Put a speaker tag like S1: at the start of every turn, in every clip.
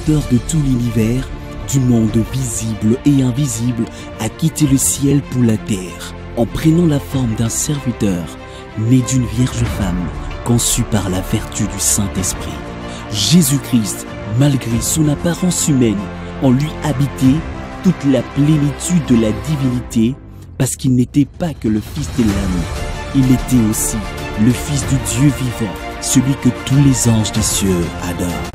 S1: Créateur de tout l'univers, du monde visible et invisible, a quitté le ciel pour la terre, en prenant la forme d'un serviteur, né d'une vierge femme, conçu par la vertu du Saint-Esprit. Jésus-Christ, malgré son apparence humaine, en lui habitait toute la plénitude de la divinité, parce qu'il n'était pas que le Fils de l'âme, il était aussi le Fils du Dieu vivant, celui que tous les anges des cieux adorent.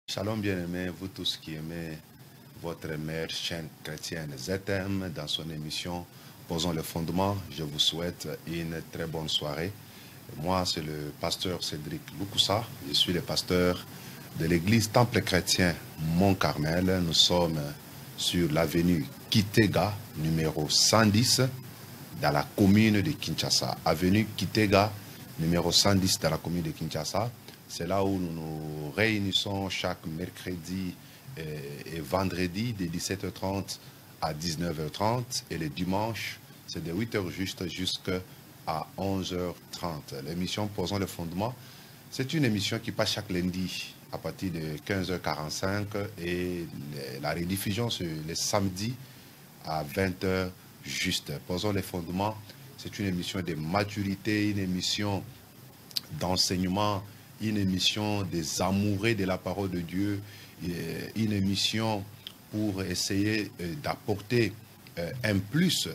S2: Shalom bien-aimés, vous tous qui aimez votre mère chaîne chrétienne ZM dans son émission Posons le fondement, je vous souhaite une très bonne soirée. Moi, c'est le pasteur Cédric Lukusa, je suis le pasteur de l'église Temple chrétien Mont-Carmel. Nous sommes sur l'avenue Kitega, numéro 110, dans la commune de Kinshasa. Avenue Kitega, numéro 110, dans la commune de Kinshasa. C'est là où nous nous réunissons chaque mercredi et vendredi de 17h30 à 19h30. Et le dimanche, c'est de 8h juste jusqu'à 11h30. L'émission Posons le fondement, c'est une émission qui passe chaque lundi à partir de 15h45 et la rediffusion sur les samedis à 20h juste. Posons le fondement, c'est une émission de maturité, une émission d'enseignement, une émission des amoureux de la parole de Dieu, une émission pour essayer d'apporter un plus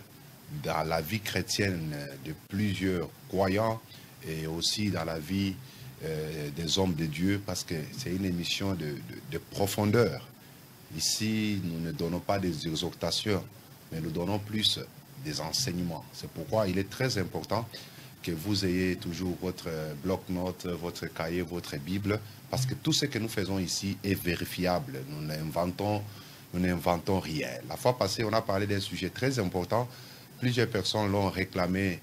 S2: dans la vie chrétienne de plusieurs croyants et aussi dans la vie des hommes de Dieu, parce que c'est une émission de profondeur. Ici, nous ne donnons pas des exhortations, mais nous donnons plus des enseignements. C'est pourquoi il est très important que vous ayez toujours votre bloc-notes, votre cahier, votre Bible, parce que tout ce que nous faisons ici est vérifiable. Nous n'inventons rien. La fois passée, on a parlé d'un sujet très important. Plusieurs personnes l'ont réclamé.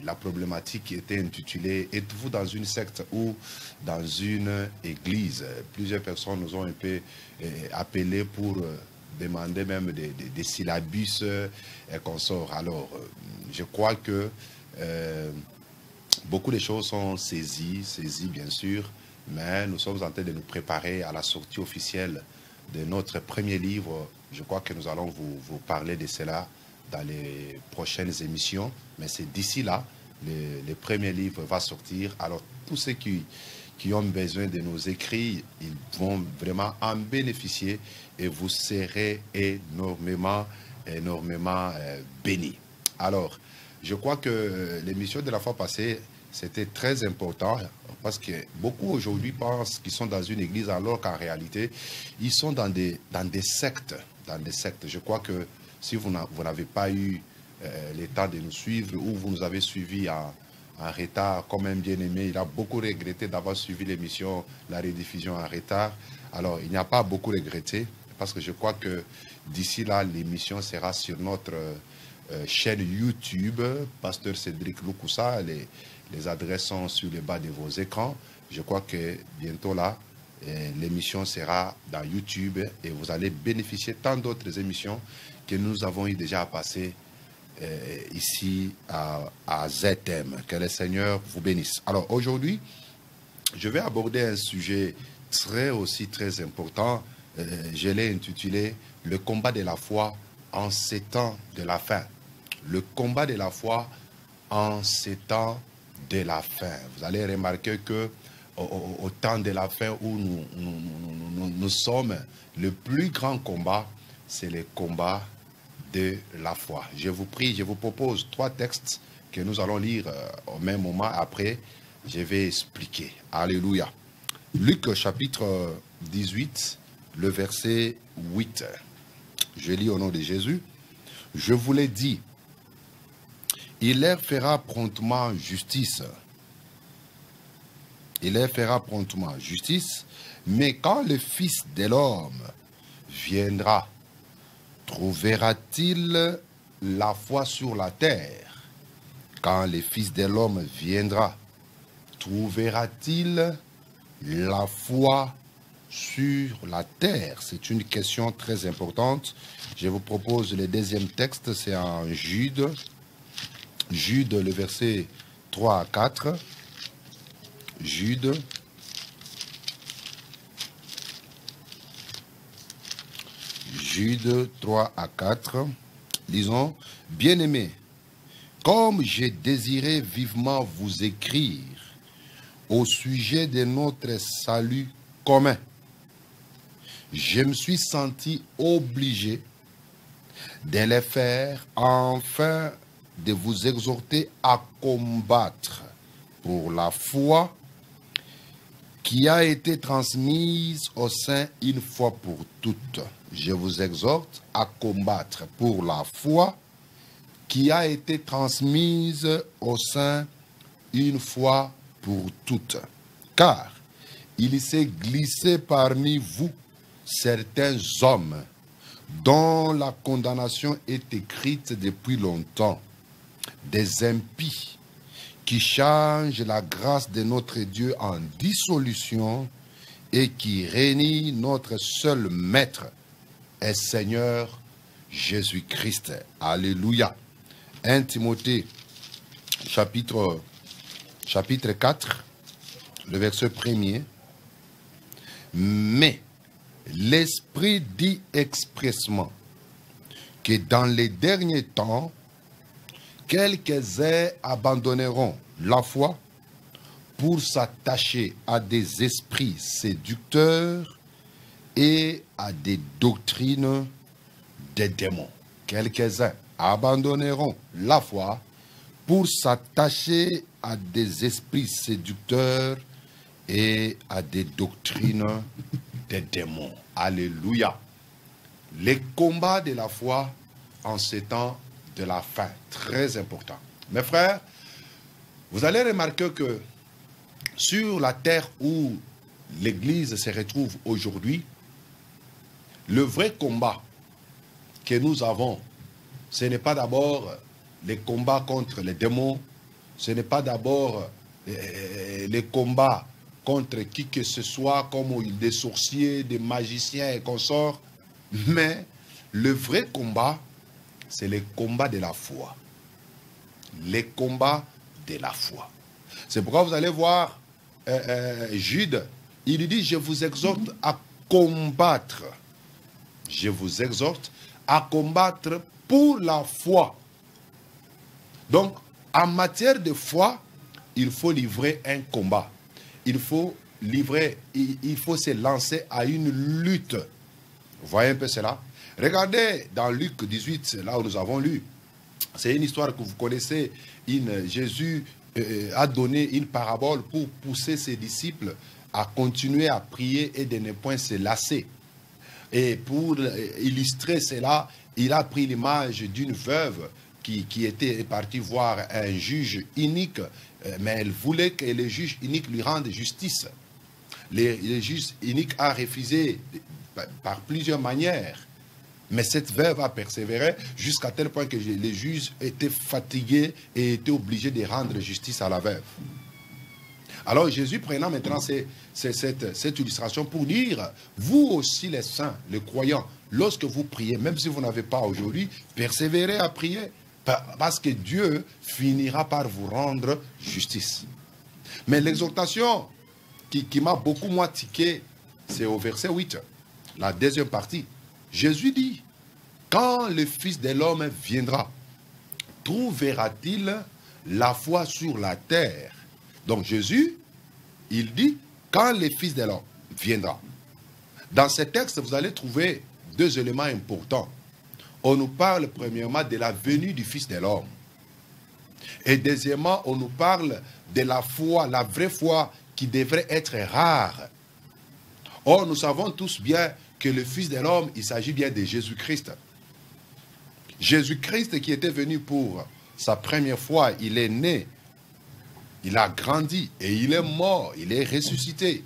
S2: La problématique qui était intitulée « Êtes-vous dans une secte ou dans une église ?» Plusieurs personnes nous ont un peu appelés pour demander même des syllabus et consorts. Alors, je crois que beaucoup de choses sont saisies bien sûr, mais nous sommes en train de nous préparer à la sortie officielle de notre premier livre. Je crois que nous allons vous parler de cela dans les prochaines émissions, mais c'est d'ici là, le premier livre va sortir. Alors tous ceux qui ont besoin de nos écrits, ils vont vraiment en bénéficier et vous serez énormément bénis. Alors, je crois que l'émission de la fois passée, c'était très important parce que beaucoup aujourd'hui pensent qu'ils sont dans une église alors qu'en réalité, ils sont dans des sectes. Je crois que si vous n'avez pas eu le temps de nous suivre ou vous nous avez suivis en retard, comme un bien-aimé, il a beaucoup regretté d'avoir suivi l'émission, la rediffusion en retard. Alors, il n'y a pas beaucoup regretté parce que je crois que d'ici là, l'émission sera sur notre chaîne YouTube, Pasteur Cédric Lukusa. Les adresses sont sur le bas de vos écrans. Je crois que bientôt là, l'émission sera dans YouTube et vous allez bénéficier tant d'autres émissions que nous avons eu déjà à passer ici à ZM. Que le Seigneur vous bénisse. Alors aujourd'hui, je vais aborder un sujet très important. Je l'ai intitulé « Le combat de la foi en ces temps de la fin ». Le combat de la foi en ces temps de la fin. Vous allez remarquer que au temps de la fin où nous sommes, le plus grand combat, c'est le combat de la foi. Je vous prie, je vous propose 3 textes que nous allons lire au même moment. Après, je vais expliquer. Alléluia. Luc chapitre 18, le verset 8. Je lis au nom de Jésus. Je vous l'ai dit, il leur fera promptement justice. Il leur fera promptement justice, mais quand le Fils de l'homme viendra, trouvera-t-il la foi sur la terre. Quand le Fils de l'homme viendra, trouvera-t-il la foi sur la terre? C'est une question très importante. Je vous propose le deuxième texte, c'est en Jude. Jude, le verset 3 à 4. Jude. Jude 3 à 4. Lisons. Bien-aimés, comme j'ai désiré vivement vous écrire au sujet de notre salut commun, je me suis senti obligé de le faire afin de vous exhorter à combattre pour la foi qui a été transmise au sein une fois pour toutes. Je vous exhorte à combattre pour la foi qui a été transmise au sein une fois pour toutes. Car il s'est glissé parmi vous certains hommes dont la condamnation est écrite depuis longtemps, des impies qui changent la grâce de notre Dieu en dissolution et qui réunit notre seul Maître et Seigneur Jésus-Christ. Alléluia. 1 Timothée chapitre 4, le verset 1er. Mais l'Esprit dit expressement que dans les derniers temps, quelques-uns abandonneront la foi pour s'attacher à des esprits séducteurs et à des doctrines des démons. Quelques-uns abandonneront la foi pour s'attacher à des esprits séducteurs et à des doctrines des démons. Alléluia. Les combats de la foi en ces temps de la fin, très important. Mes frères, vous allez remarquer que sur la terre où l'Église se retrouve aujourd'hui, le vrai combat que nous avons, ce n'est pas d'abord les combats contre les démons, ce n'est pas d'abord les combats contre qui que ce soit, comme des sorciers, des magiciens et consorts, mais le vrai combat, c'est le combat de la foi. Les combats de la foi. C'est pourquoi vous allez voir Jude, il dit, je vous exhorte à combattre. Je vous exhorte à combattre pour la foi. Donc, en matière de foi, il faut livrer un combat. Il faut se lancer à une lutte. Vous voyez un peu cela? Regardez dans Luc 18, là où nous avons lu. C'est une histoire que vous connaissez. Jésus a donné une parabole pour pousser ses disciples à continuer à prier et de ne point se lasser. Et pour illustrer cela, il a pris l'image d'une veuve qui était partie voir un juge unique, mais elle voulait que le juge unique lui rende justice. Le juge unique a refusé par plusieurs manières. Mais cette veuve a persévéré jusqu'à tel point que les juges étaient fatigués et étaient obligés de rendre justice à la veuve. Alors Jésus prenant maintenant cette illustration pour dire, vous aussi les saints, les croyants, lorsque vous priez, même si vous n'avez pas aujourd'hui, persévérez à prier, parce que Dieu finira par vous rendre justice. Mais l'exhortation qui m'a beaucoup moins tiqué, c'est au verset 8, la deuxième partie. Jésus dit, quand le Fils de l'homme viendra, trouvera-t-il la foi sur la terre? Donc Jésus, il dit, quand le Fils de l'homme viendra. Dans ce texte, vous allez trouver deux éléments importants. On nous parle premièrement de la venue du Fils de l'homme. Et deuxièmement, on nous parle de la foi, la vraie foi qui devrait être rare. Or, nous savons tous bien que le Fils de l'homme, il s'agit bien de Jésus-Christ. Jésus-Christ qui était venu pour sa première fois, il est né, il a grandi et il est mort, il est ressuscité.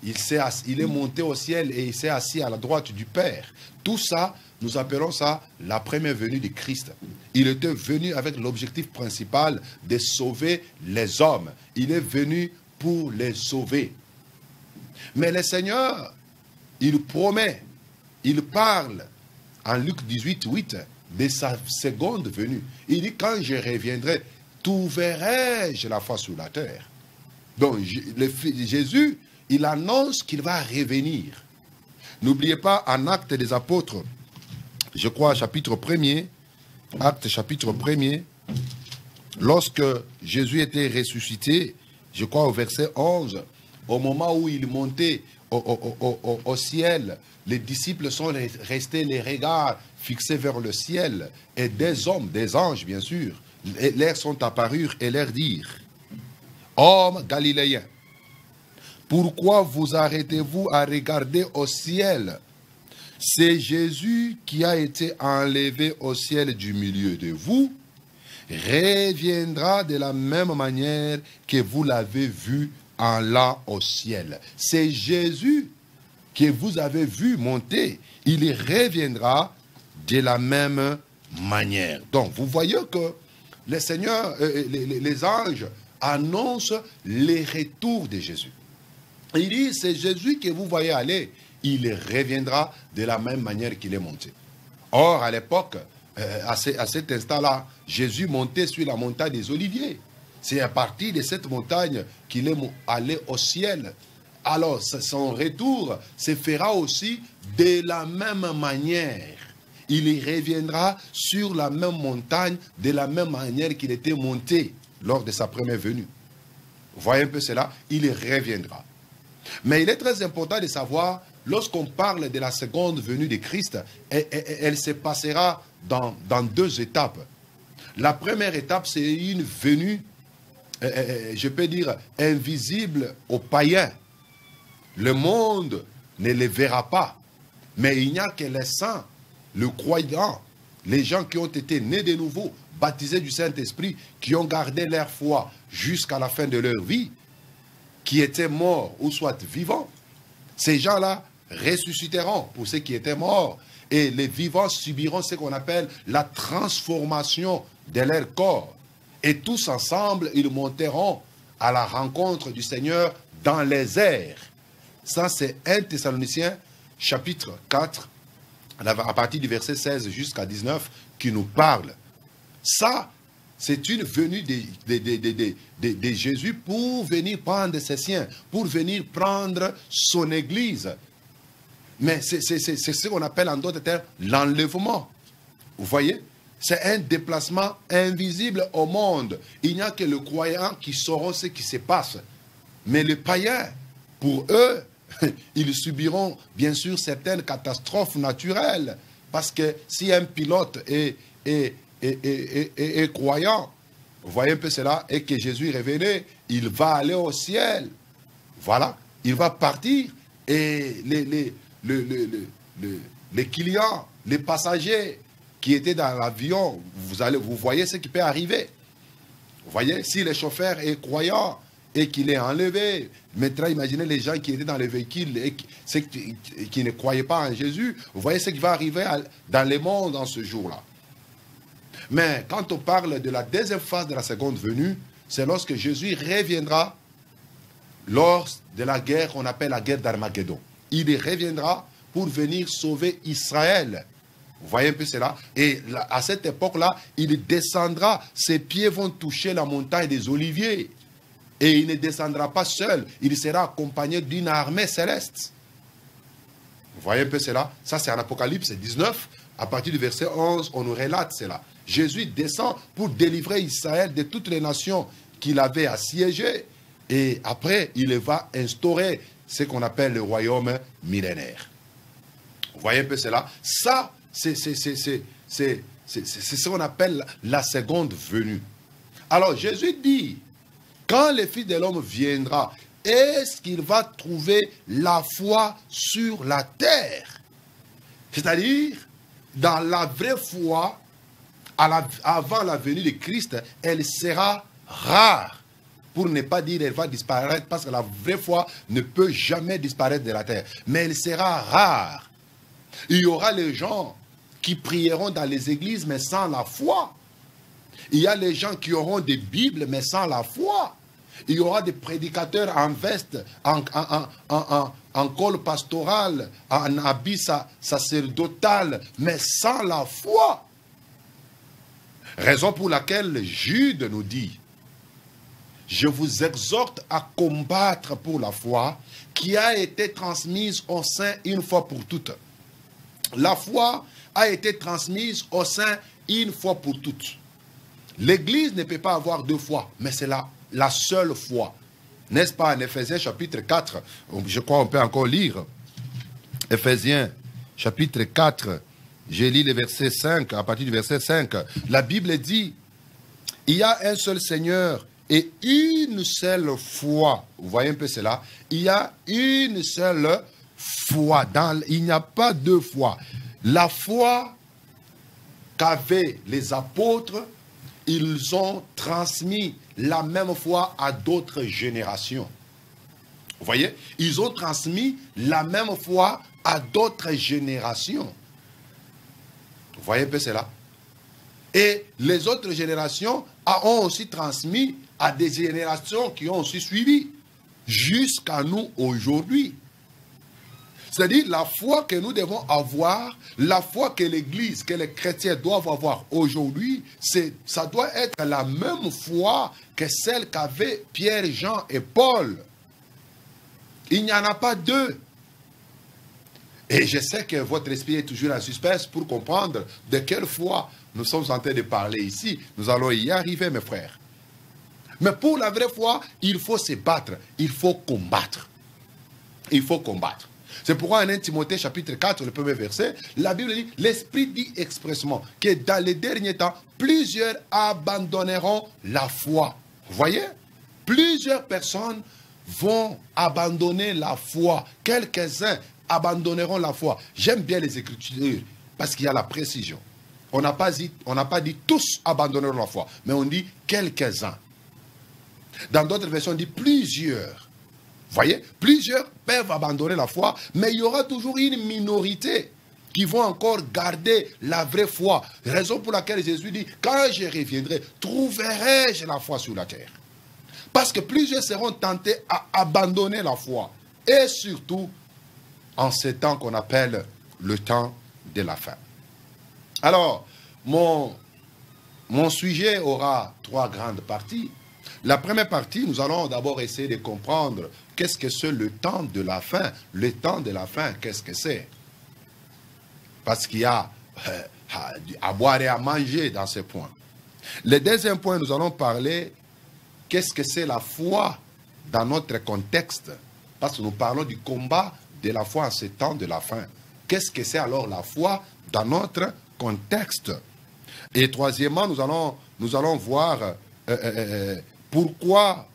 S2: Il est monté au ciel et il s'est assis à la droite du Père. Tout ça, nous appelons ça la première venue de Christ. Il était venu avec l'objectif principal de sauver les hommes. Il est venu pour les sauver. Mais le Seigneur, il promet, il parle en Luc 18, 8 de sa seconde venue. Il dit, quand je reviendrai, trouverai-je la foi sur la terre? Donc Jésus, il annonce qu'il va revenir. N'oubliez pas, en Actes des Apôtres, je crois chapitre 1er, Actes chapitre 1er, lorsque Jésus était ressuscité, je crois au verset 11, au moment où il montait au ciel, les disciples sont restés les regards fixés vers le ciel, et des hommes, des anges bien sûr, leur sont apparus et leur dirent, hommes galiléens, pourquoi vous arrêtez-vous à regarder au ciel? C'est Jésus qui a été enlevé au ciel du milieu de vous, reviendra de la même manière que vous l'avez vu en allant au ciel. C'est Jésus que vous avez vu monter, il reviendra de la même manière. Donc, vous voyez que le Seigneur, les anges annoncent le retour de Jésus. Il dit, c'est Jésus que vous voyez aller, il reviendra de la même manière qu'il est monté. Or, à l'époque, à cet instant-là, Jésus montait sur la montagne des Oliviers. C'est à partir de cette montagne qu'il est allé au ciel. Alors, son retour se fera aussi de la même manière. Il reviendra sur la même montagne de la même manière qu'il était monté lors de sa première venue. Vous voyez un peu cela? Il reviendra. Mais il est très important de savoir, lorsqu'on parle de la seconde venue de Christ, elle se passera dans deux étapes. La première étape, c'est une venue, je peux dire, invisible aux païens. Le monde ne les verra pas. Mais il n'y a que les saints, le croyant, les gens qui ont été nés de nouveau, baptisés du Saint-Esprit, qui ont gardé leur foi jusqu'à la fin de leur vie, qui étaient morts ou soit vivants, ces gens-là ressusciteront pour ceux qui étaient morts. Et les vivants subiront ce qu'on appelle la transformation de leur corps. Et tous ensemble, ils monteront à la rencontre du Seigneur dans les airs. Ça, c'est 1 Thessaloniciens, chapitre 4, à partir du verset 16 jusqu'à 19, qui nous parle. Ça, c'est une venue de Jésus pour venir prendre ses siens, pour venir prendre son église. Mais c'est ce qu'on appelle en d'autres termes l'enlèvement. Vous voyez? C'est un déplacement invisible au monde. Il n'y a que le croyant qui saura ce qui se passe. Mais les païens, pour eux, ils subiront bien sûr certaines catastrophes naturelles. Parce que si un pilote est croyant, vous voyez un peu cela, et que Jésus revenait, il va aller au ciel. Voilà, il va partir et les clients, les passagers qui étaient dans l'avion, vous voyez ce qui peut arriver. Vous voyez, si le chauffeur est croyant et qu'il est enlevé, maintenant imaginez les gens qui étaient dans le véhicule et qui ne croyaient pas en Jésus, vous voyez ce qui va arriver dans le monde en ce jour-là. Mais quand on parle de la deuxième phase de la seconde venue, c'est lorsque Jésus reviendra lors de la guerre qu'on appelle la guerre d'Armageddon. Il reviendra pour venir sauver Israël. Vous voyez un peu cela? Et à cette époque-là, il descendra, ses pieds vont toucher la montagne des Oliviers. Et il ne descendra pas seul, il sera accompagné d'une armée céleste. Vous voyez un peu cela? Ça, c'est en Apocalypse 19. À partir du verset 11, on nous relate cela. Jésus descend pour délivrer Israël de toutes les nations qu'il avait assiégées. Et après, il va instaurer ce qu'on appelle le royaume millénaire. Vous voyez un peu cela? Ça, c'est ce qu'on appelle la seconde venue. Alors, Jésus dit, quand le Fils de l'homme viendra, est-ce qu'il va trouver la foi sur la terre? C'est-à-dire, dans la vraie foi, avant la venue de Christ, elle sera rare. Pour ne pas dire elle va disparaître, parce que la vraie foi ne peut jamais disparaître de la terre. Mais elle sera rare. Il y aura les gens qui prieront dans les églises, mais sans la foi. Il y a les gens qui auront des Bibles, mais sans la foi. Il y aura des prédicateurs en veste, en col pastoral, en habit sacerdotal, mais sans la foi. Raison pour laquelle Jude nous dit, je vous exhorte à combattre pour la foi qui a été transmise au sein une fois pour toutes. La foi a été transmise au sein une fois pour toutes. L'Église ne peut pas avoir deux foi, mais c'est la seule foi. N'est-ce pas, en Éphésiens chapitre 4, je crois qu'on peut encore lire. Éphésiens chapitre 4, j'ai lu le verset 5, à partir du verset 5. La Bible dit, il y a un seul Seigneur et une seule foi. Vous voyez un peu cela? Il y a une seule foi. Il n'y a pas deux foi. La foi qu'avaient les apôtres, ils ont transmis la même foi à d'autres générations. Vous voyez? Ils ont transmis la même foi à d'autres générations. Vous voyez un peu cela? Et les autres générations ont aussi transmis à des générations qui ont aussi suivi, jusqu'à nous aujourd'hui. C'est-à-dire la foi que nous devons avoir, la foi que l'Église, que les chrétiens doivent avoir aujourd'hui, ça doit être la même foi que celle qu'avaient Pierre, Jean et Paul. Il n'y en a pas deux. Et je sais que votre esprit est toujours en suspense pour comprendre de quelle foi nous sommes en train de parler ici. Nous allons y arriver, mes frères. Mais pour la vraie foi, il faut se battre, il faut combattre. Il faut combattre. C'est pourquoi en 1 Timothée chapitre 4, le premier verset, la Bible dit, l'Esprit dit expressément que dans les derniers temps, plusieurs abandonneront la foi. Vous voyez? Plusieurs personnes vont abandonner la foi. Quelques-uns abandonneront la foi. J'aime bien les Écritures parce qu'il y a la précision. On n'a pas dit tous abandonneront la foi, mais on dit quelques-uns. Dans d'autres versions, on dit plusieurs. Vous voyez, plusieurs peuvent abandonner la foi, mais il y aura toujours une minorité qui vont encore garder la vraie foi. Raison pour laquelle Jésus dit, quand je reviendrai, trouverai-je la foi sur la terre? Parce que plusieurs seront tentés à abandonner la foi. Et surtout, en ce temps qu'on appelle le temps de la fin. Alors, mon sujet aura trois grandes parties. La première partie, nous allons d'abord essayer de comprendre qu'est-ce que c'est le temps de la fin. Le temps de la fin, qu'est-ce que c'est? Parce qu'il y a à boire et à manger dans ce point. Le deuxième point, nous allons parler qu'est-ce que c'est la foi dans notre contexte. Parce que nous parlons du combat de la foi en ce temps de la fin. Qu'est-ce que c'est alors la foi dans notre contexte? Et troisièmement, nous allons voir pourquoi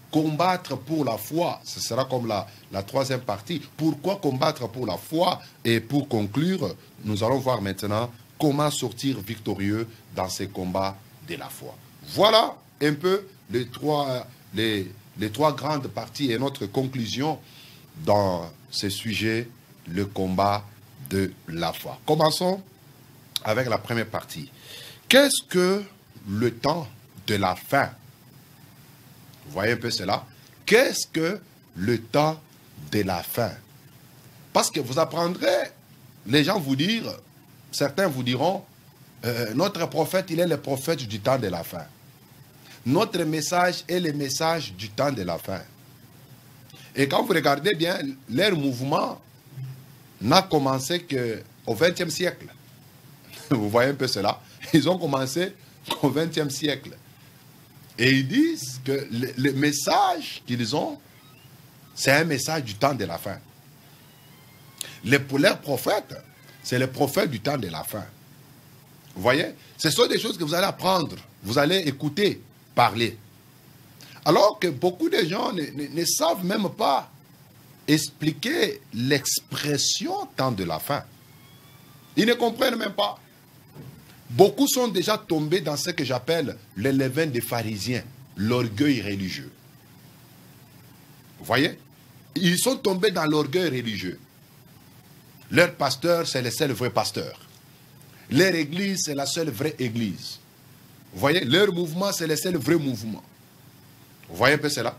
S2: combattre pour la foi. Ce sera comme la troisième partie. Pourquoi combattre pour la foi? Et pour conclure, nous allons voir maintenant comment sortir victorieux dans ces combats de la foi. Voilà un peu les trois grandes parties et notre conclusion dans ce sujet, le combat de la foi. Commençons avec la première partie. Qu'est-ce que le temps de la fin? Vous voyez un peu cela? Qu'est-ce que le temps de la fin? Parce que vous apprendrez, les gens vous diront, certains vous diront, notre prophète, il est le prophète du temps de la fin. Notre message est le message du temps de la fin. Et quand vous regardez bien, leur mouvement n'a commencé qu'au XXe siècle. Vous voyez un peu cela? Ils ont commencé au XXe siècle. Et ils disent que le message qu'ils ont, c'est un message du temps de la fin. Pour leur prophète, c'est le prophète du temps de la fin. Vous voyez? Ce sont des choses que vous allez apprendre. Vous allez écouter, parler. Alors que beaucoup de gens ne savent même pas expliquer l'expression temps de la fin. Ils ne comprennent même pas. Beaucoup sont déjà tombés dans ce que j'appelle le levain des pharisiens, l'orgueil religieux. Vous voyez? Ils sont tombés dans l'orgueil religieux. Leur pasteur, c'est le seul vrai pasteur. Leur église, c'est la seule vraie église. Vous voyez, leur mouvement, c'est le seul vrai mouvement. Vous voyez un peu cela?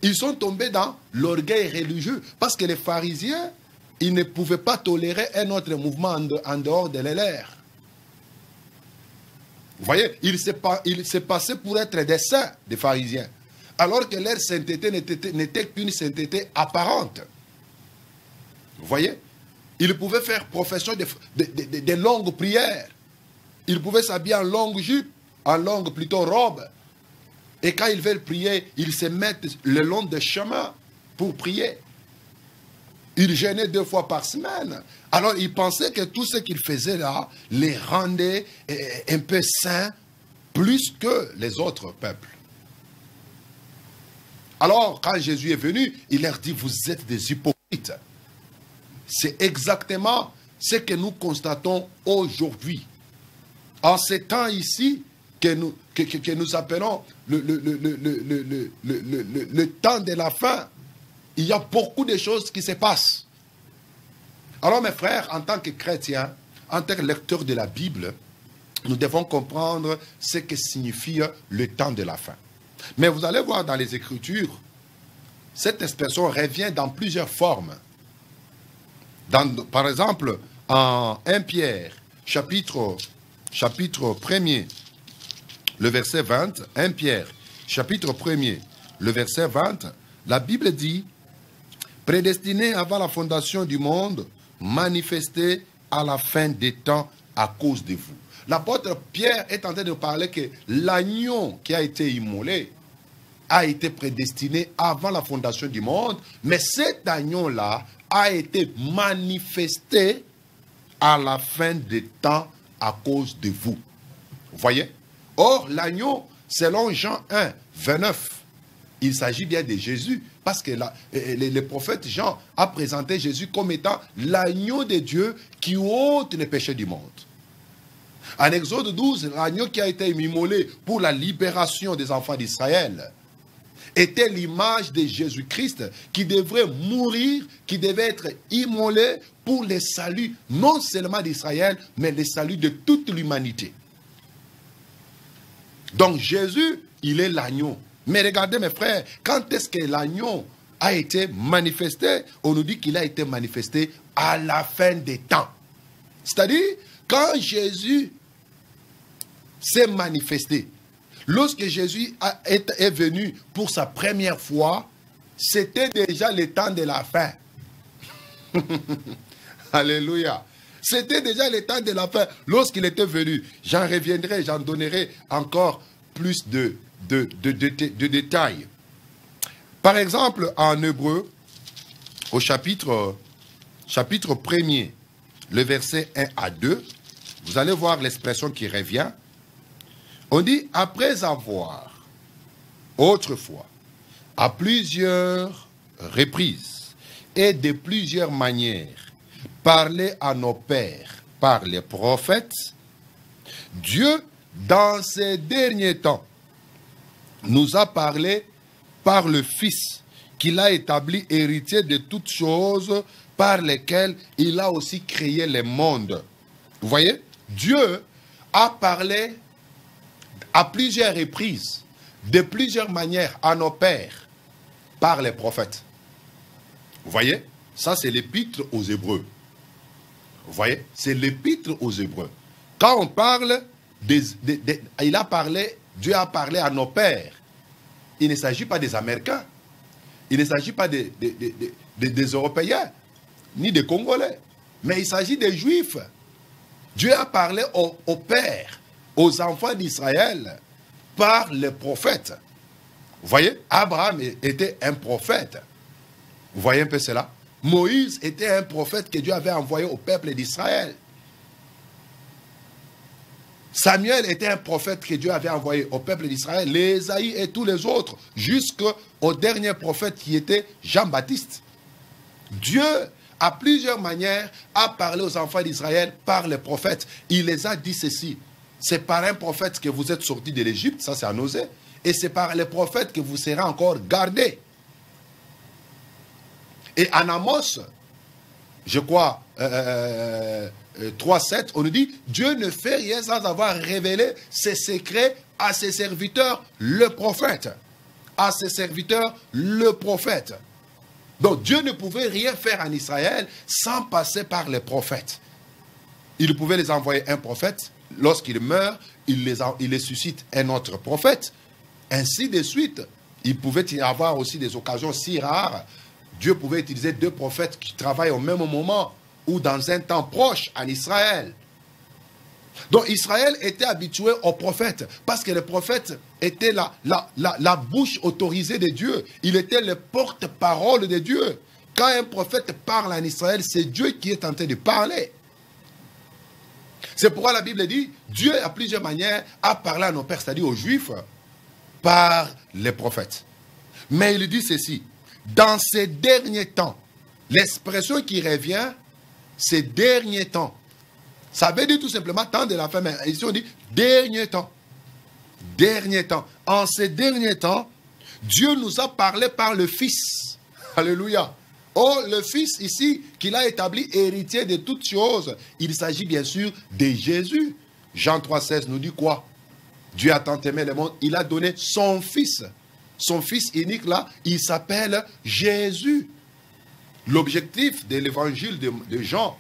S2: Ils sont tombés dans l'orgueil religieux parce que les pharisiens, ils ne pouvaient pas tolérer un autre mouvement en dehors de leur. Vous voyez, ils se passaient pour être des saints, des pharisiens, alors que leur sainteté n'était qu'une sainteté apparente. Vous voyez, ils pouvaient faire profession de longues prières. Ils pouvaient s'habiller en longue jupe, en longue plutôt robe. Et quand ils veulent prier, ils se mettent le long des chemins pour prier. Ils jeûnaient 2 fois par semaine. Alors ils pensaient que tout ce qu'ils faisaient là les rendait un peu saints plus que les autres peuples. Alors quand Jésus est venu, il leur dit, vous êtes des hypocrites. C'est exactement ce que nous constatons aujourd'hui. En ces temps ici, que nous appelons le temps de la fin, il y a beaucoup de choses qui se passent. Alors mes frères, en tant que chrétiens, en tant que lecteurs de la Bible, nous devons comprendre ce que signifie le temps de la fin. Mais vous allez voir dans les Écritures, cette expression revient dans plusieurs formes. Par exemple, en 1 Pierre, chapitre 1er, le verset 20, 1 Pierre, chapitre 1er, le verset 20, la Bible dit, prédestiné avant la fondation du monde, manifesté à la fin des temps à cause de vous. L'apôtre Pierre est en train de parler que l'agneau qui a été immolé a été prédestiné avant la fondation du monde, mais cet agneau-là a été manifesté à la fin des temps à cause de vous. Vous voyez? Or, l'agneau, selon Jean 1, 29, il s'agit bien de Jésus, parce que le prophète Jean a présenté Jésus comme étant l'agneau de Dieu qui ôte les péchés du monde. En Exode 12, l'agneau qui a été immolé pour la libération des enfants d'Israël était l'image de Jésus-Christ qui devrait mourir, qui devait être immolé pour le salut non seulement d'Israël, mais le salut de toute l'humanité. Donc Jésus, il est l'agneau. Mais regardez mes frères, quand est-ce que l'agneau a été manifesté? On nous dit qu'il a été manifesté à la fin des temps. C'est-à-dire, quand Jésus s'est manifesté, lorsque Jésus est venu pour sa première fois, c'était déjà le temps de la fin. Alléluia. C'était déjà le temps de la fin. Lorsqu'il était venu, j'en reviendrai, j'en donnerai encore plus de détails. Par exemple, en Hébreu, au chapitre 1er, le verset 1 à 2, vous allez voir l'expression qui revient. On dit, après avoir, autrefois, à plusieurs reprises et de plusieurs manières, parlé à nos pères par les prophètes, Dieu, dans ces derniers temps, nous a parlé par le Fils, qu'il a établi héritier de toutes choses par lesquelles il a aussi créé le monde. Vous voyez, Dieu a parlé à plusieurs reprises, de plusieurs manières à nos pères, par les prophètes. Vous voyez, ça c'est l'épître aux Hébreux. Vous voyez, c'est l'épître aux Hébreux. Quand on parle, il a parlé, Dieu a parlé à nos pères. Il ne s'agit pas des Américains. Il ne s'agit pas des Européens, ni des Congolais. Mais il s'agit des Juifs. Dieu a parlé aux pères, aux enfants d'Israël, par les prophètes. Vous voyez, Abraham était un prophète. Vous voyez un peu cela? Moïse était un prophète que Dieu avait envoyé au peuple d'Israël. Samuel était un prophète que Dieu avait envoyé au peuple d'Israël, Ésaïe et tous les autres, jusqu'au dernier prophète qui était Jean-Baptiste. Dieu, à plusieurs manières, a parlé aux enfants d'Israël par les prophètes. Il les a dit ceci: c'est par un prophète que vous êtes sortis de l'Égypte, ça c'est à Osée, et c'est par les prophètes que vous serez encore gardés. Et en Amos, je crois, 3:7, on nous dit, Dieu ne fait rien sans avoir révélé ses secrets à ses serviteurs, le prophète. À ses serviteurs, le prophète. Donc Dieu ne pouvait rien faire en Israël sans passer par les prophètes. Il pouvait les envoyer un prophète. Lorsqu'il meurt, il les suscite un autre prophète. Ainsi de suite. Il pouvait y avoir aussi des occasions si rares. Dieu pouvait utiliser 2 prophètes qui travaillent au même moment ou dans un temps proche en Israël. Donc Israël était habitué aux prophètes parce que les prophètes étaient la bouche autorisée de Dieu. Il était le porte-parole de Dieu. Quand un prophète parle en Israël, c'est Dieu qui est en train de parler. C'est pourquoi la Bible dit, Dieu à plusieurs manières a parlé à nos pères, c'est-à-dire aux Juifs, par les prophètes. Mais il dit ceci, dans ces derniers temps, l'expression qui revient, ces derniers temps, ça veut dire tout simplement temps de la fin, mais ici on dit dernier temps. Dernier temps. En ces derniers temps, Dieu nous a parlé par le Fils. Alléluia. Oh, le Fils ici, qu'il a établi héritier de toutes choses. Il s'agit bien sûr de Jésus. Jean 3,16 nous dit quoi? Dieu a tant aimé le monde, il a donné son Fils. Son Fils unique là, il s'appelle Jésus. L'objectif de l'évangile de Jean,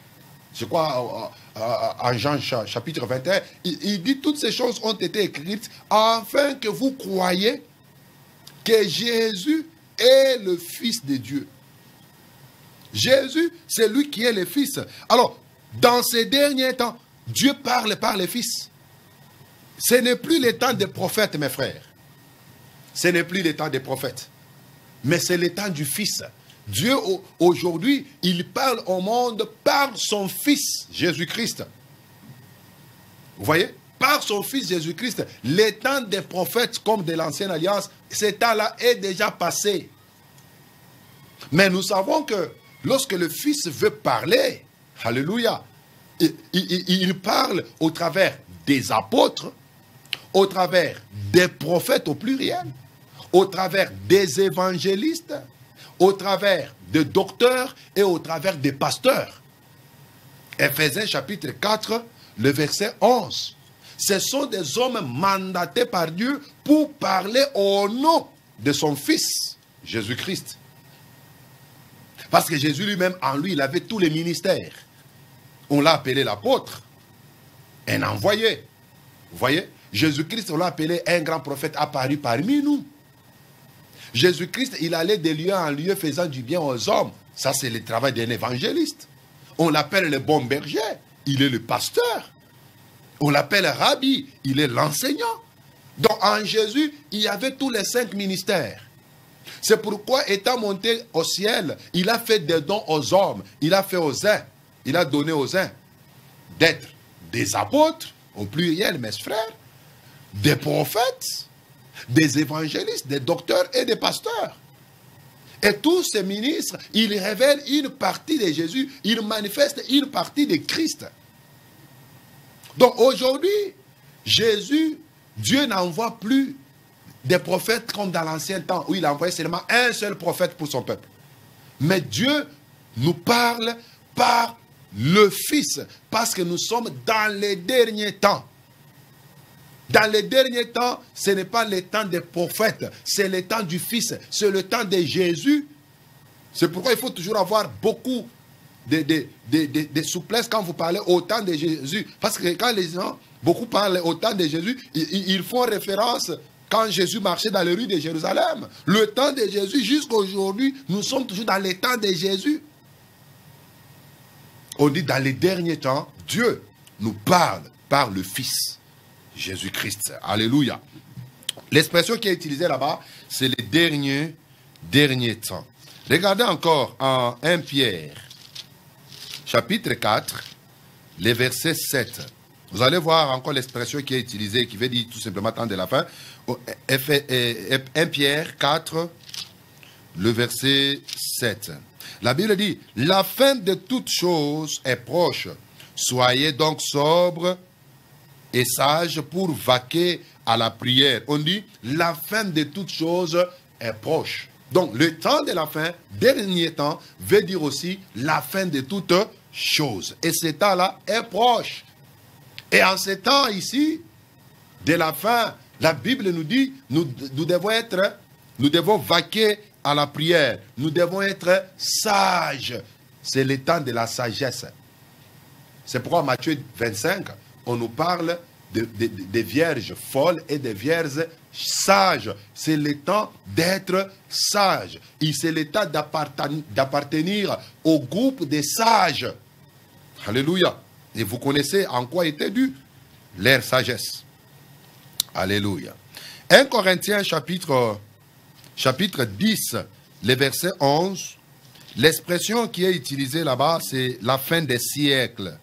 S2: je crois en Jean chapitre 21, il dit toutes ces choses ont été écrites afin que vous croyiez que Jésus est le Fils de Dieu. Jésus, c'est lui qui est le Fils. Alors, dans ces derniers temps, Dieu parle par le Fils. Ce n'est plus le temps des prophètes, mes frères. Ce n'est plus le temps des prophètes. Mais c'est le temps du Fils. Dieu, aujourd'hui, il parle au monde par son Fils, Jésus-Christ. Vous voyez? Par son Fils Jésus-Christ. Le temps des prophètes comme de l'Ancienne Alliance, ce temps-là est déjà passé. Mais nous savons que lorsque le Fils veut parler, alléluia, il parle au travers des apôtres, au travers des prophètes au pluriel, au travers des évangélistes, au travers des docteurs et au travers des pasteurs. Éphésiens chapitre 4, le verset 11. Ce sont des hommes mandatés par Dieu pour parler au nom de son Fils, Jésus-Christ. Parce que Jésus lui-même, en lui, il avait tous les ministères. On l'a appelé l'apôtre, un envoyé. Vous voyez? Jésus-Christ, on l'a appelé un grand prophète apparu parmi nous. Jésus-Christ, il allait de lieu en lieu faisant du bien aux hommes. Ça, c'est le travail d'un évangéliste. On l'appelle le bon berger. Il est le pasteur. On l'appelle Rabbi. Il est l'enseignant. Donc, en Jésus, il y avait tous les 5 ministères. C'est pourquoi, étant monté au ciel, il a fait des dons aux hommes. Il a fait aux uns. Il a donné aux uns d'être des apôtres, au pluriel, mes frères, des prophètes, des évangélistes, des docteurs et des pasteurs. Et tous ces ministres, ils révèlent une partie de Jésus, ils manifestent une partie de Christ. Donc aujourd'hui, Jésus, Dieu n'envoie plus des prophètes comme dans l'ancien temps, où il envoyait seulement un seul prophète pour son peuple. Mais Dieu nous parle par le Fils, parce que nous sommes dans les derniers temps. Dans les derniers temps, ce n'est pas le temps des prophètes, c'est le temps du Fils, c'est le temps de Jésus. C'est pourquoi il faut toujours avoir beaucoup de souplesse quand vous parlez au temps de Jésus. Parce que quand les gens, beaucoup parlent au temps de Jésus, ils font référence quand Jésus marchait dans les rues de Jérusalem. Le temps de Jésus, jusqu'à aujourd'hui, nous sommes toujours dans le temps de Jésus. On dit dans les derniers temps, Dieu nous parle par le Fils. Jésus-Christ. Alléluia. L'expression qui est utilisée là-bas, c'est les derniers temps. Regardez encore en 1 Pierre, chapitre 4, les versets 7. Vous allez voir encore l'expression qui est utilisée, qui veut dire tout simplement temps de la fin. 1 Pierre 4, le verset 7. La Bible dit, la fin de toutes choses est proche. Soyez donc sobres et sages pour vaquer à la prière. On dit, la fin de toutes choses est proche. Donc, le temps de la fin, dernier temps, veut dire aussi la fin de toutes choses. Et ce temps-là est proche. Et en ce temps ici, de la fin, la Bible nous dit, nous devons vaquer à la prière. Nous devons être sages. C'est le temps de la sagesse. C'est pourquoi Matthieu 25, on nous parle des vierges folles et des vierges sages. C'est le temps d'être sage. Et c'est le temps d'appartenir au groupe des sages. Alléluia. Et vous connaissez en quoi était due leur sagesse. Alléluia. 1 Corinthiens chapitre 10, le verset 11. L'expression qui est utilisée là-bas, c'est la fin des siècles.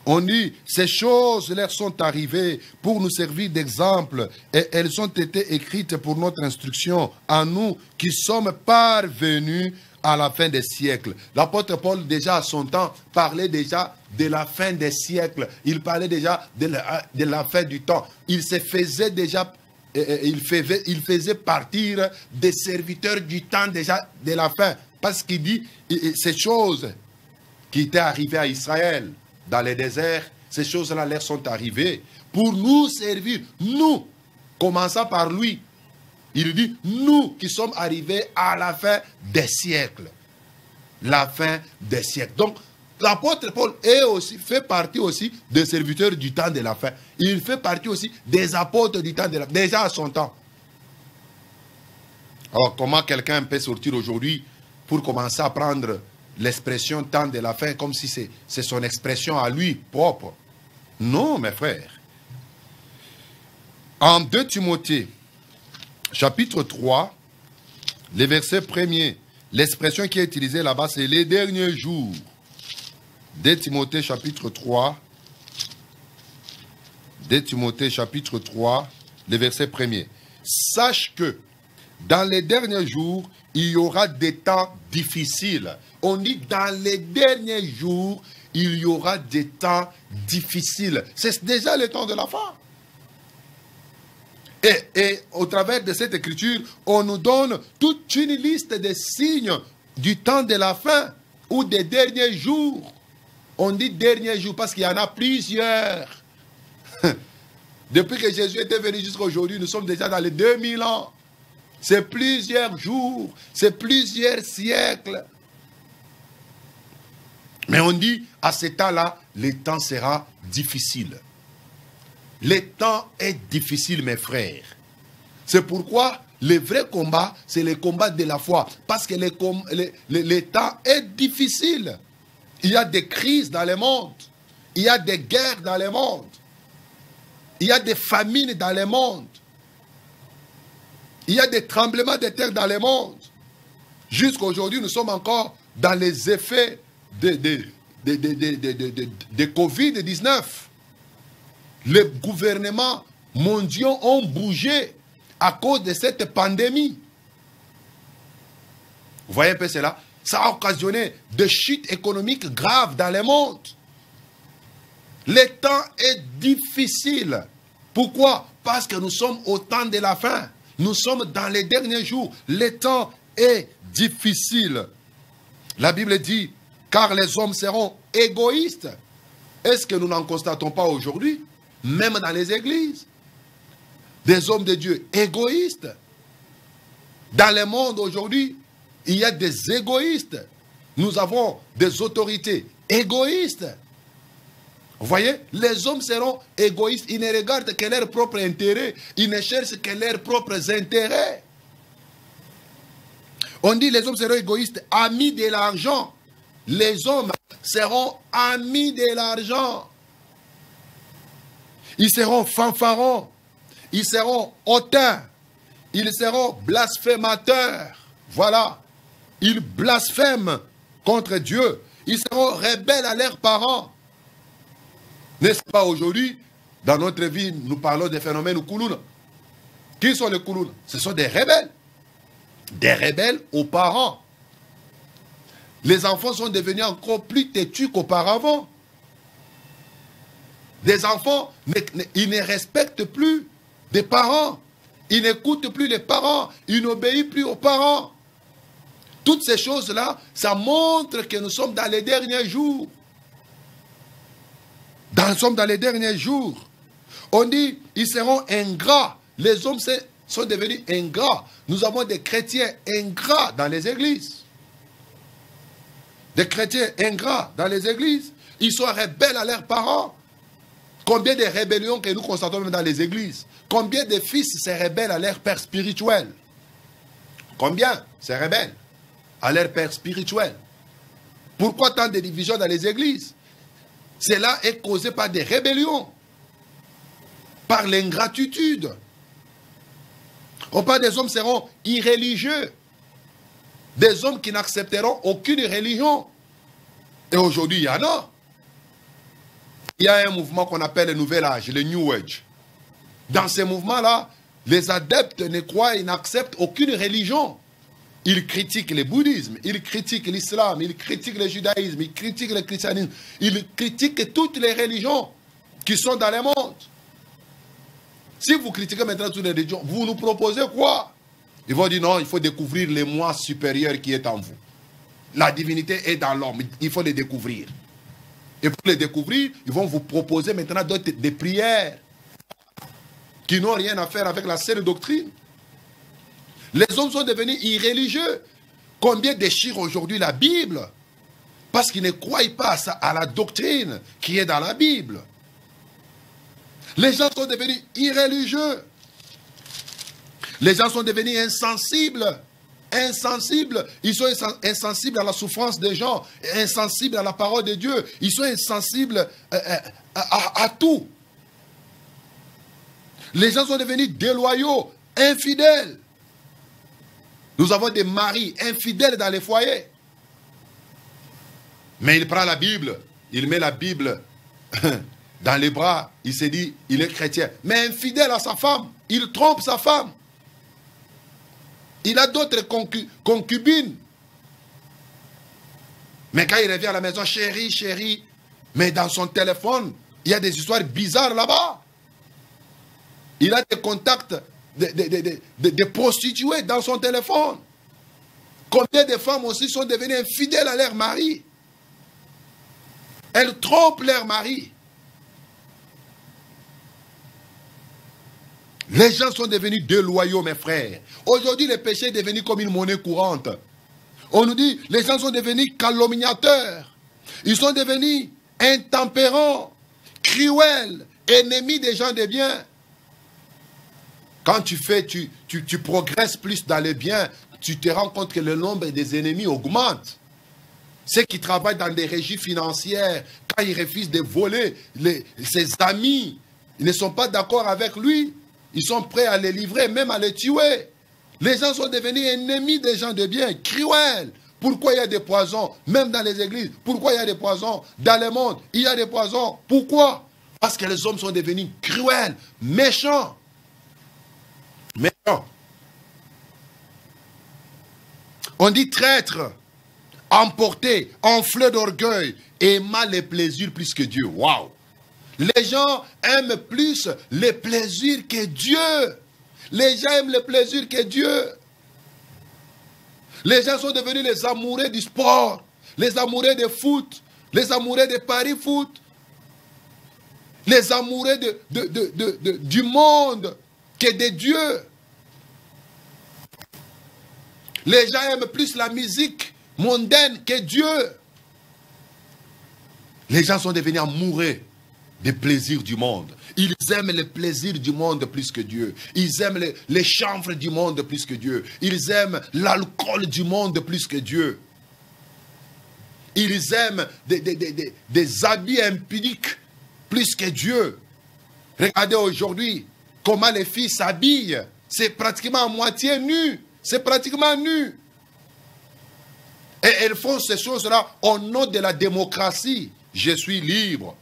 S2: On dit, ces choses leur sont arrivées pour nous servir d'exemple et elles ont été écrites pour notre instruction à nous qui sommes parvenus à la fin des siècles. L'apôtre Paul, déjà à son temps, parlait déjà de la fin des siècles. Il parlait déjà de la fin du temps. Il se faisait déjà, il faisait partir des serviteurs du temps déjà de la fin. Parce qu'il dit, ces choses qui étaient arrivées à Israël, dans les déserts, ces choses-là leur sont arrivées pour nous servir. Nous, commençant par lui, il dit, nous qui sommes arrivés à la fin des siècles. La fin des siècles. Donc, l'apôtre Paul fait partie aussi des serviteurs du temps de la fin. Il fait partie aussi des apôtres du temps de la fin, déjà à son temps. Alors, comment quelqu'un peut sortir aujourd'hui pour commencer à prendre l'expression temps de la fin comme si c'est son expression à lui propre? Non, mes frères. En 2 Timothée, chapitre 3, le verset 1er, l'expression qui est utilisée là-bas, c'est les derniers jours. 2 Timothée, chapitre 3, 2 Timothée, chapitre 3, le verset 1er. Sache que dans les derniers jours, il y aura des temps difficiles. On dit dans les derniers jours, il y aura des temps difficiles. C'est déjà le temps de la fin. Et au travers de cette écriture, on nous donne toute une liste de signes du temps de la fin ou des derniers jours. On dit derniers jours parce qu'il y en a plusieurs. Depuis que Jésus était venu jusqu'à aujourd'hui, nous sommes déjà dans les 2000 ans. C'est plusieurs jours, c'est plusieurs siècles. Mais on dit, à ce temps-là, le temps sera difficile. Le temps est difficile, mes frères. C'est pourquoi le vrai combat, c'est le combat de la foi. Parce que le temps est difficile. Il y a des crises dans le monde. Il y a des guerres dans le monde. Il y a des famines dans le monde. Il y a des tremblements de terre dans le monde. Jusqu'à aujourd'hui, nous sommes encore dans les effets de Covid-19. Les gouvernements mondiaux ont bougé à cause de cette pandémie. Vous voyez un peu cela? Ça a occasionné des chutes économiques graves dans le monde. Le temps est difficile. Pourquoi? Parce que nous sommes au temps de la fin. Nous sommes dans les derniers jours. Le temps est difficile. La Bible dit, car les hommes seront égoïstes. Est-ce que nous n'en constatons pas aujourd'hui? Même dans les églises. Des hommes de Dieu égoïstes. Dans le monde aujourd'hui, il y a des égoïstes. Nous avons des autorités égoïstes. Vous voyez, les hommes seront égoïstes. Ils ne regardent que leurs propres intérêts. Ils ne cherchent que leurs propres intérêts. On dit les hommes seront égoïstes, amis de l'argent. Les hommes seront amis de l'argent. Ils seront fanfarons. Ils seront hautains. Ils seront blasphémateurs. Voilà. Ils blasphèment contre Dieu. Ils seront rebelles à leurs parents. N'est-ce pas aujourd'hui, dans notre vie, nous parlons des phénomènes Koulouna. Qui sont les Koulouna? Ce sont des rebelles. Des rebelles aux parents. Les enfants sont devenus encore plus têtus qu'auparavant. Des enfants, ils ne respectent plus des parents. Ils n'écoutent plus les parents. Ils n'obéissent plus aux parents. Toutes ces choses-là, ça montre que nous sommes dans les derniers jours. Nous sommes dans les derniers jours. On dit, ils seront ingrats. Les hommes sont devenus ingrats. Nous avons des chrétiens ingrats dans les églises. Des chrétiens ingrats dans les églises. Ils sont rebelles à leurs parents. Combien de rébellions que nous constatons même dans les églises? Combien de fils se rebellent à leur père spirituel? Combien se rebellent à leur père spirituel? Pourquoi tant de divisions dans les églises? Cela est causé par des rébellions, par l'ingratitude. On parle des hommes seront irréligieux, des hommes qui n'accepteront aucune religion. Et aujourd'hui, il y en a. Il y a un mouvement qu'on appelle le Nouvel Âge, le New Age. Dans ces mouvements-là, les adeptes ne croient et n'acceptent aucune religion. Ils critiquent le bouddhisme, ils critiquent l'islam, ils critiquent le judaïsme, ils critiquent le christianisme, ils critiquent toutes les religions qui sont dans le monde. Si vous critiquez maintenant toutes les religions, vous nous proposez quoi? Ils vont dire non, il faut découvrir le moi supérieur qui est en vous. La divinité est dans l'homme, il faut le découvrir. Et pour le découvrir, ils vont vous proposer maintenant des prières qui n'ont rien à faire avec la saine doctrine. Les hommes sont devenus irréligieux. Combien déchirent aujourd'hui la Bible? Parce qu'ils ne croient pas à la doctrine qui est dans la Bible. Les gens sont devenus irréligieux. Les gens sont devenus insensibles. Insensibles. Ils sont insensibles à la souffrance des gens, insensibles à la parole de Dieu. Ils sont insensibles à tout. Les gens sont devenus déloyaux, infidèles. Nous avons des maris infidèles dans les foyers. Mais il prend la Bible, il met la Bible dans les bras, il se dit, il est chrétien. Mais infidèle à sa femme, il trompe sa femme. Il a d'autres concubines. Mais quand il revient à la maison, chérie, chérie, mais dans son téléphone, il y a des histoires bizarres là-bas. Il a des contacts de prostituées dans son téléphone. Combien de femmes aussi sont devenues infidèles à leur mari? Elles trompent leur mari. Les gens sont devenus déloyaux, mes frères. Aujourd'hui, le péché est devenu comme une monnaie courante. On nous dit, les gens sont devenus calomniateurs. Ils sont devenus intempérants, cruels, ennemis des gens de bien. Quand tu progresses plus dans les biens, tu te rends compte que le nombre des ennemis augmente. Ceux qui travaillent dans des régies financières, quand ils refusent de voler, ses amis, ils ne sont pas d'accord avec lui. Ils sont prêts à les livrer, même à les tuer. Les gens sont devenus ennemis des gens de bien, cruels. Pourquoi il y a des poisons, même dans les églises? Pourquoi il y a des poisons dans le monde? Il y a des poisons. Pourquoi? Parce que les hommes sont devenus cruels, méchants. Méchants. On dit traître, emporté, enflé d'orgueil, aimant les plaisirs plus que Dieu. Waouh! Les gens aiment plus les plaisirs que Dieu. Les gens aiment les plaisirs que Dieu. Les gens sont devenus les amoureux du sport, les amoureux de foot, les amoureux de paris foot, les amoureux du monde que de Dieu. Les gens aiment plus la musique mondaine que Dieu. Les gens sont devenus amoureux des plaisirs du monde. Ils aiment les plaisirs du monde plus que Dieu. Ils aiment les chanvres du monde plus que Dieu. Ils aiment l'alcool du monde plus que Dieu. Ils aiment des habits impudiques plus que Dieu. Regardez aujourd'hui comment les filles s'habillent. C'est pratiquement à moitié nu. C'est pratiquement nu. Et elles font ces choses-là au nom de la démocratie. Je suis libre.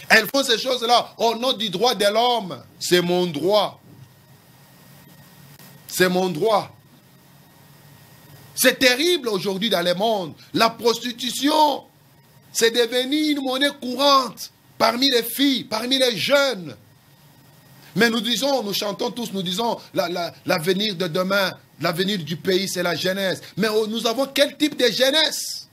S2: Elles font ces choses-là au nom du droit de l'homme. C'est mon droit. C'est mon droit. C'est terrible aujourd'hui dans le monde. La prostitution, c'est devenu une monnaie courante parmi les filles, parmi les jeunes. Mais nous disons, nous chantons tous, nous disons, l'avenir de demain, l'avenir du pays, c'est la jeunesse. Mais nous avons quel type de jeunesse?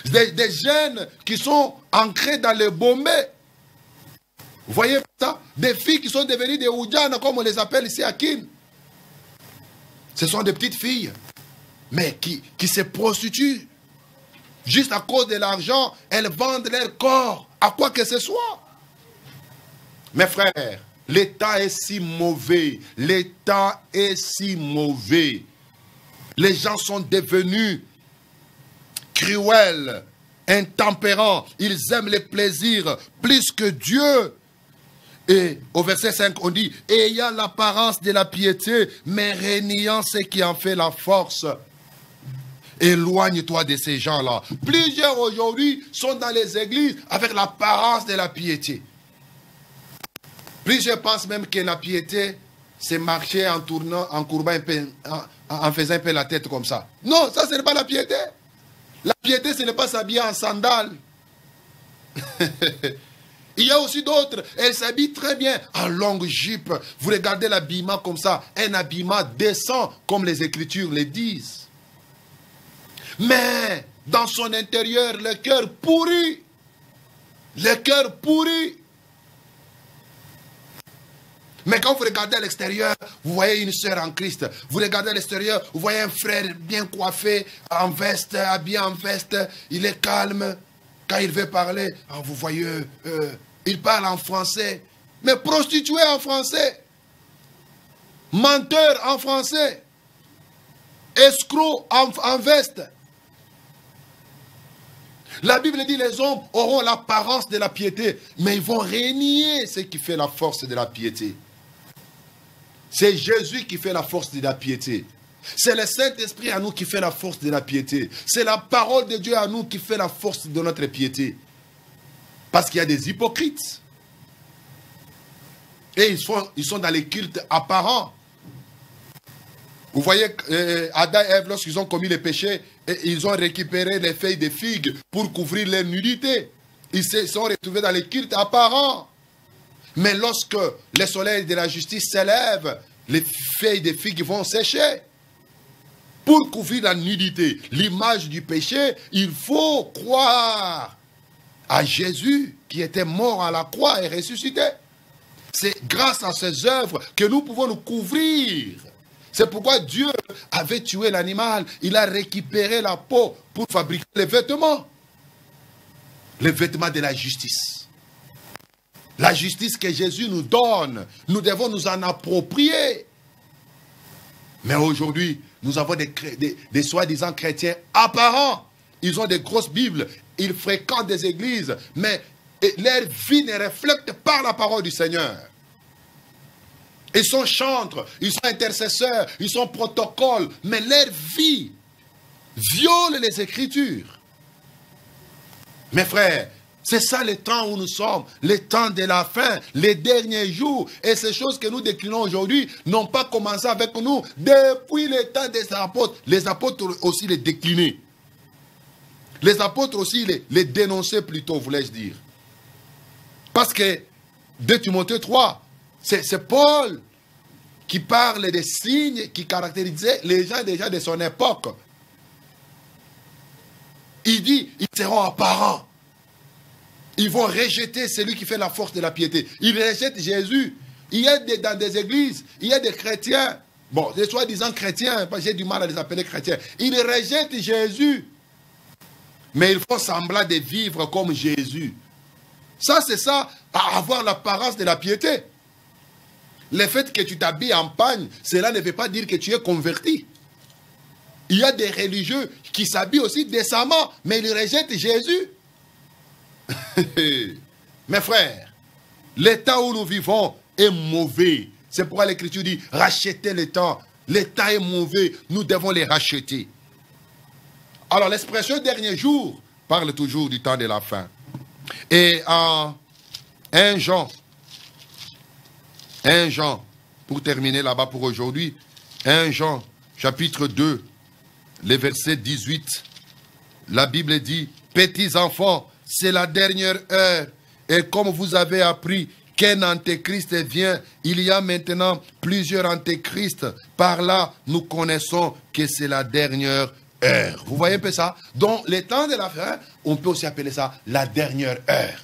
S2: Des gènes qui sont ancrés dans le Bombay. Vous voyez ça? Des filles qui sont devenues des Oudjana, comme on les appelle ici à Kin. Ce sont des petites filles, mais qui se prostituent. Juste à cause de l'argent, elles vendent leur corps à quoi que ce soit. Mes frères, l'état est si mauvais. L'état est si mauvais. Les gens sont devenus cruels, intempérants. Ils aiment les plaisirs plus que Dieu. Et au verset 5, on dit, ayant l'apparence de la piété, mais reniant ce qui en fait la force. Éloigne-toi de ces gens-là. Plusieurs aujourd'hui sont dans les églises avec l'apparence de la piété. Plusieurs pensent même que la piété, c'est marcher en tournant, en courbant un peu, en faisant un peu la tête comme ça. Non, ça ce n'est pas la piété. La piété, ce n'est pas s'habiller en sandales. Il y a aussi d'autres, elles s'habillent très bien en longue jupe. Vous regardez l'habillement comme ça, un habillement décent, comme les Écritures le disent. Mais dans son intérieur, le cœur pourri. Le cœur pourri. Mais quand vous regardez à l'extérieur, vous voyez une sœur en Christ. Vous regardez à l'extérieur, vous voyez un frère bien coiffé, en veste, habillé en veste. Il est calme. Quand il veut parler, vous voyez, il parle en français. Mais prostitué en français. Menteur en français. Escroc en veste. La Bible dit les hommes auront l'apparence de la piété, mais ils vont renier ce qui fait la force de la piété. C'est Jésus qui fait la force de la piété. C'est le Saint-Esprit à nous qui fait la force de la piété. C'est la parole de Dieu à nous qui fait la force de notre piété. Parce qu'il y a des hypocrites. Et ils sont dans les cultes apparents. Vous voyez, Adam et Ève, lorsqu'ils ont commis le péché, ils ont récupéré les feuilles de figues pour couvrir leur nudité. Ils se sont retrouvés dans les cultes apparents. Mais lorsque le soleil de la justice s'élève, les feuilles de figues vont sécher. Pour couvrir la nudité, l'image du péché, il faut croire à Jésus qui était mort à la croix et ressuscité. C'est grâce à ses œuvres que nous pouvons nous couvrir. C'est pourquoi Dieu avait tué l'animal. Il a récupéré la peau pour fabriquer les vêtements. Les vêtements de la justice. La justice que Jésus nous donne, nous devons nous en approprier. Mais aujourd'hui, nous avons des soi-disant chrétiens apparents. Ils ont des grosses Bibles, ils fréquentent des églises, mais leur vie ne reflète pas la parole du Seigneur. Ils sont chantres, ils sont intercesseurs, ils sont protocoles, mais leur vie viole les Écritures. Mes frères, c'est ça le temps où nous sommes, le temps de la fin, les derniers jours. Et ces choses que nous déclinons aujourd'hui n'ont pas commencé avec nous depuis le temps des apôtres. Les apôtres aussi les déclinaient. Les apôtres aussi les dénonçaient plutôt, voulais-je dire. Parce que 2 Timothée 3, c'est Paul qui parle des signes qui caractérisaient les gens déjà de son époque. Il dit, ils seront apparents. Ils vont rejeter celui qui fait la force de la piété. Ils rejettent Jésus. Il y a dans des églises, il y a des chrétiens, bon, des soi-disant chrétiens, j'ai du mal à les appeler chrétiens. Ils rejettent Jésus. Mais ils font semblant de vivre comme Jésus. Ça, c'est ça, à avoir l'apparence de la piété. Le fait que tu t'habilles en pagne, cela ne veut pas dire que tu es converti. Il y a des religieux qui s'habillent aussi décemment, mais ils rejettent Jésus. Mes frères, l'état où nous vivons est mauvais. C'est pourquoi l'Écriture dit, rachetez le temps. L'état est mauvais, nous devons les racheter. Alors l'expression dernier jour parle toujours du temps de la fin. Et en 1 Jean, pour terminer là-bas pour aujourd'hui, 1 Jean, chapitre 2, le verset 18, la Bible dit, petits enfants, c'est la dernière heure, et comme vous avez appris qu'un antéchrist vient, il y a maintenant plusieurs antéchrists. Par là, nous connaissons que c'est la dernière heure. Vous voyez un peu ça? Donc, les temps de la fin, on peut aussi appeler ça la dernière heure.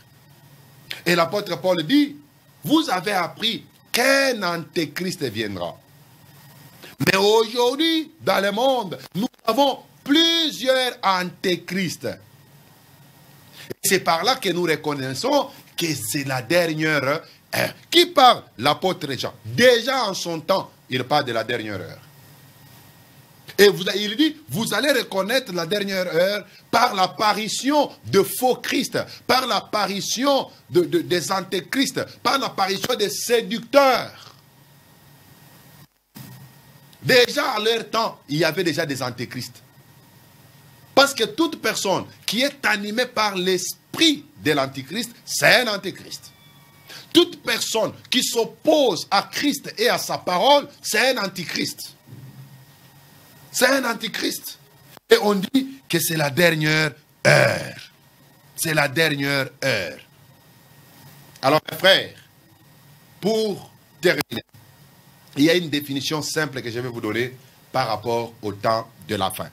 S2: Et l'apôtre Paul dit, vous avez appris qu'un antéchrist viendra. Mais aujourd'hui, dans le monde, nous avons plusieurs antéchrists. C'est par là que nous reconnaissons que c'est la dernière heure. Qui parle? L'apôtre Jean. Déjà en son temps, il parle de la dernière heure. Et il dit, vous allez reconnaître la dernière heure par l'apparition de faux Christ, par l'apparition des antéchrists, par l'apparition des séducteurs. Déjà à leur temps, il y avait déjà des antéchrists. Parce que toute personne qui est animée par l'esprit de l'antéchrist, c'est un antéchrist. Toute personne qui s'oppose à Christ et à sa parole, c'est un antichrist. C'est un antichrist. Et on dit que c'est la dernière heure. C'est la dernière heure. Alors, mes frères, pour terminer, il y a une définition simple que je vais vous donner par rapport au temps de la fin.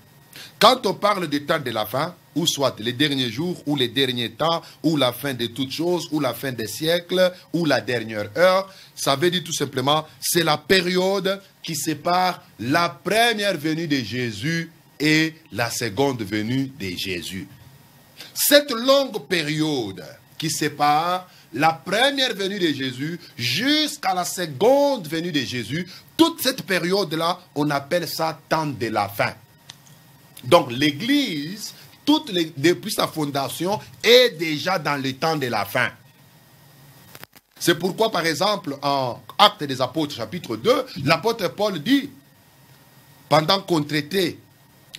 S2: Quand on parle du temps de la fin, ou soit les derniers jours, ou les derniers temps, ou la fin de toutes choses, ou la fin des siècles, ou la dernière heure, ça veut dire tout simplement, c'est la période qui sépare la première venue de Jésus et la seconde venue de Jésus. Cette longue période qui sépare la première venue de Jésus jusqu'à la seconde venue de Jésus, toute cette période-là, on appelle ça temps de la fin. Donc l'Église, depuis sa fondation, est déjà dans le temps de la fin. C'est pourquoi, par exemple, en Actes des Apôtres, chapitre 2, l'apôtre Paul dit, pendant qu'on traitait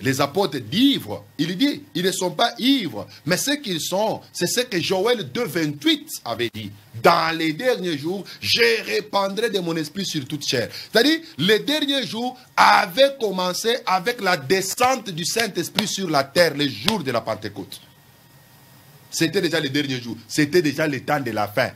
S2: les apôtres d'ivres, il dit, ils ne sont pas ivres, mais ce qu'ils sont, c'est ce que Joël 2, 28 avait dit. Dans les derniers jours, je répandrai de mon esprit sur toute chair. C'est-à-dire, les derniers jours avaient commencé avec la descente du Saint-Esprit sur la terre, les jours de la Pentecôte. C'était déjà les derniers jours, c'était déjà le temps de la fin.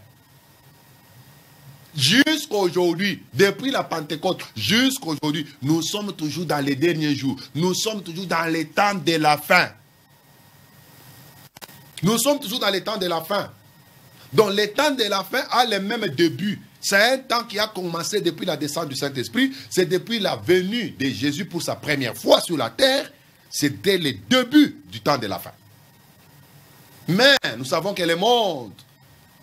S2: Jusqu'aujourd'hui, depuis la Pentecôte, jusqu'aujourd'hui, nous sommes toujours dans les derniers jours. Nous sommes toujours dans les temps de la fin. Nous sommes toujours dans les temps de la fin. Donc, les temps de la fin a le même début. C'est un temps qui a commencé depuis la descente du Saint-Esprit. C'est depuis la venue de Jésus pour sa première fois sur la terre. C'était le début du temps de la fin. Mais nous savons que le monde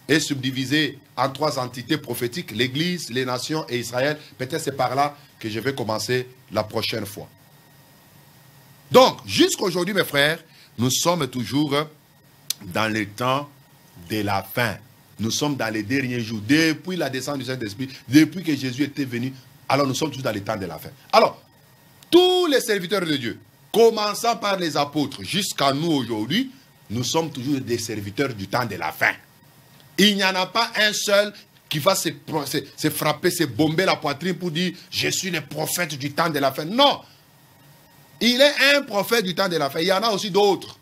S2: est subdivisé en trois entités prophétiques, l'Église, les nations et Israël. Peut-être c'est par là que je vais commencer la prochaine fois. Donc, jusqu'aujourd'hui, mes frères, nous sommes toujours dans le temps de la fin. Nous sommes dans les derniers jours, depuis la descente du Saint-Esprit, depuis que Jésus était venu. Alors, nous sommes tous dans le temps de la fin. Alors, tous les serviteurs de Dieu, commençant par les apôtres jusqu'à nous aujourd'hui, nous sommes toujours des serviteurs du temps de la fin. Il n'y en a pas un seul qui va se frapper, se bomber la poitrine pour dire « Je suis le prophète du temps de la fin ». Non. Il est un prophète du temps de la fin. Il y en a aussi d'autres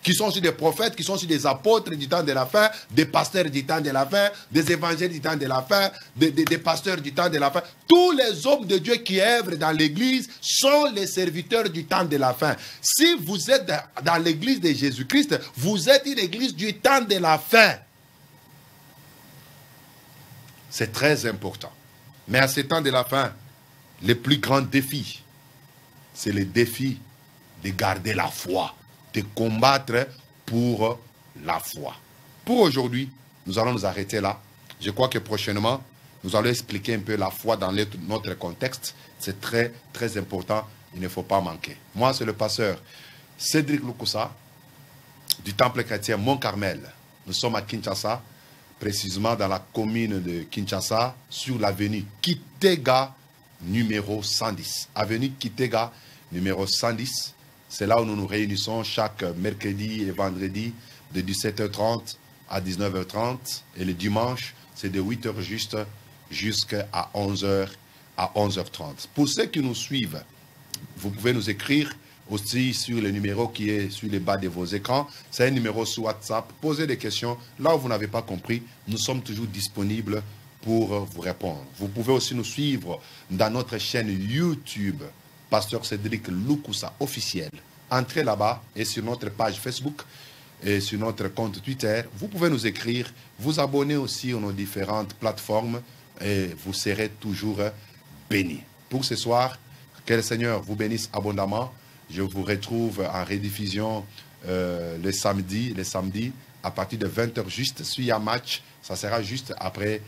S2: qui sont aussi des prophètes, qui sont aussi des apôtres du temps de la fin, des pasteurs du temps de la fin, des évangélistes du temps de la fin, des pasteurs du temps de la fin. Tous les hommes de Dieu qui œuvrent dans l'église sont les serviteurs du temps de la fin. Si vous êtes dans l'église de Jésus-Christ, vous êtes une église du temps de la fin. C'est très important. Mais à ce temps de la fin, le plus grand défi, c'est le défi de garder la foi, de combattre pour la foi. Pour aujourd'hui, nous allons nous arrêter là. Je crois que prochainement, nous allons expliquer un peu la foi dans notre contexte. C'est très, très important. Il ne faut pas manquer. Moi, c'est le pasteur Cédric Lukusa du Temple chrétien Mont-Carmel. Nous sommes à Kinshasa, précisément dans la commune de Kinshasa, sur l'avenue Kitega numéro 110. Avenue Kitega numéro 110. C'est là où nous nous réunissons chaque mercredi et vendredi de 17h30 à 19h30. Et le dimanche, c'est de 8h juste jusqu'à 11h à 11h30. Pour ceux qui nous suivent, vous pouvez nous écrire aussi sur le numéro qui est sur le bas de vos écrans. C'est un numéro sur WhatsApp. Posez des questions. Là où vous n'avez pas compris, nous sommes toujours disponibles pour vous répondre. Vous pouvez aussi nous suivre dans notre chaîne YouTube, Pasteur Cédric Lukusa officiel. Entrez là-bas et sur notre page Facebook et sur notre compte Twitter, vous pouvez nous écrire, vous abonner aussi à nos différentes plateformes et vous serez toujours bénis. Pour ce soir, que le Seigneur vous bénisse abondamment. Je vous retrouve en rediffusion le samedi à partir de 20h juste. S'il y a match, ça sera juste après,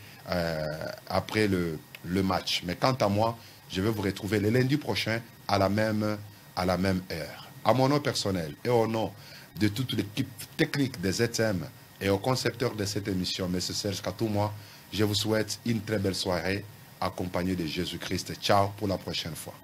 S2: après le match. Mais quant à moi, je vais vous retrouver le lundi prochain à la même heure. À mon nom personnel et au nom de toute l'équipe technique des ZM et au concepteur de cette émission, M. Serge Katouma, je vous souhaite une très belle soirée accompagné de Jésus-Christ. Ciao pour la prochaine fois.